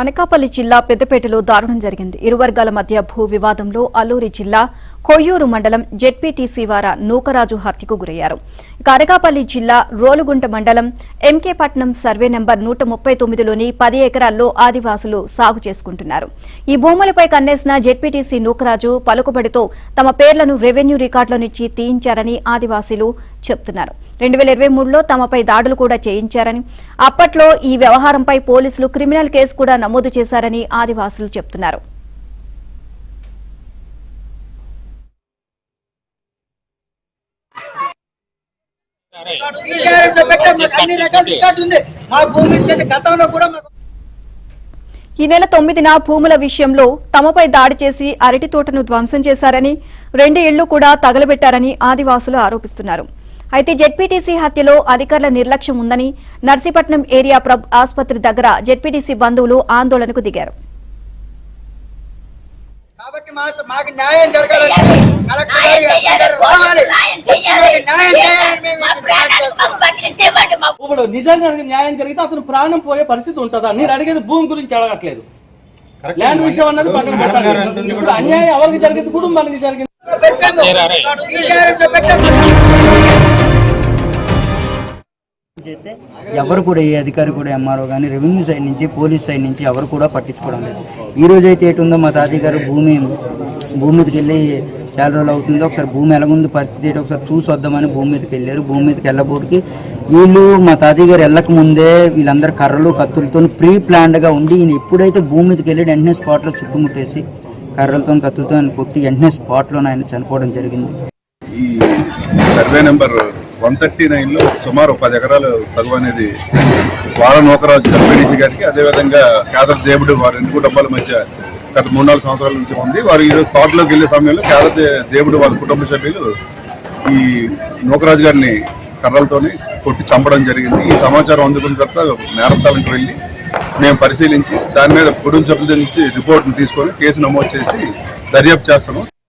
అనకాపల్లి జిల్లా పెద్దపేటలో దారుణం జరిగింది. ఇరు వర్గాల మధ్య భూ వివాదంలో అల్లూరి జిల్లా కొయ్యూరు మండలం జెడ్పీటీసీ వార నూకరాజు హత్యకు గురయ్యారు. అనకాపల్లి జిల్లా రోలుగుంట మండలం ఎంకేపట్నం సర్వే నంబర్ 139లోని 10 ఎకరాల్లో ఆదివాసులు సాగు చేసుకుంటున్నారు. ఈ భూములపై కన్నేసిన జెడ్పీటీసీ నూకరాజు పలుకుబడితో తమ పేర్లను రెవెన్యూ రికార్డుల నుంచి తీయించారని ఆదివాసీలు చెబుతున్నారు. 2023లో తమపై దాడులు కూడా చేయించారని, అప్పట్లో ఈ వ్యవహారంపై పోలీసులు క్రిమినల్ కేసు కూడా నమోదు చేశారని ఆదివాసులు చెబుతున్నారు. ఈ నెల 9న భూముల విషయంలో తమపై దాడి చేసి అరటి తోటను ధ్వంసం చేశారని, 2 ఇళ్లు కూడా తగలబెట్టారని ఆదివాసులు ఆరోపిస్తున్నారు. అయితే జెడ్పీటీసీ హత్యలో అధికారుల నిర్లక్ష్యం ఉందని నర్సీపట్నం ఏరియా ప్రభ్ ఆసుపత్రి దగ్గర జెడ్పీటీసీ బంధువులు ఆందోళనకు దిగారు. నిజంగా న్యాయం జరిగితే అతను ప్రాణం పోయే పరిస్థితి ఉంటుందా? నేను అడిగేది భూమి గురించి అడగట్లేదు, ల్యాండ్ విషయం అన్నది పక్కన పెట్టాలి. ఇప్పుడు అన్యాయం ఎవరికి జరిగింది? కుటుంబానికి జరిగింది. ఎవరు కూడా ఏ అధికారి కూడా ఎంఆర్ఓ కానీ రెవెన్యూ సైడ్ నుంచి పోలీస్ సైడ్ నుంచి ఎవరు కూడా పట్టించుకోవడం లేదు. ఈ రోజు అయితే ఎటుందో మా తాతయ్య గారు భూమి మీదకి వెళ్ళి చాలా రోజులు అవుతుందో ఒకసారి భూమి ఎలాగుంది పరిస్థితి ఏంటి ఒకసారి చూసి వద్దామని భూమి మీదకి వెళ్ళారు. భూమి మీదకి వెళ్ళబోటికి వీళ్ళు మా తాతయ్య గారు వెళ్ళక ముందే వీళ్ళందరూ కర్రలు కత్తులతో ప్రీ ప్లాన్డ్గా ఉండి ఈయన ఎప్పుడైతే భూమి మీదకి వెళ్ళి వెంటనే స్పాట్లో చుట్టుముట్టేసి కర్రలతో కత్తులతో ఆయన కొట్టి వెంటనే స్పాట్లో ఆయన చనిపోవడం జరిగింది. ఈ సర్వే నెంబర్ 139లో సుమారు 10 ఎకరాలు తగు అనేది వార నూకరాజు జెడ్పీటీసీ గారికి, అదేవిధంగా కేదర్ దేవుడు వారి 2 కుటుంబాల మధ్య గత 3-4 సంవత్సరాల నుంచి ఉంది. వారు ఈరోజు తోటలోకి వెళ్లే సమయంలో కేదర్ దేవుడు వారి కుటుంబ సభ్యులు ఈ నూకరాజు గారిని కర్రలతోని కొట్టి చంపడం జరిగింది. ఈ సమాచారం అందుకున్న తర్వాత నేరస్థలానికి వెళ్ళి మేము పరిశీలించి దాని మీద కుటుంబ సభ్యుల నుంచి రిపోర్ట్ను తీసుకొని కేసు నమోదు చేసి దర్యాప్తు చేస్తాము.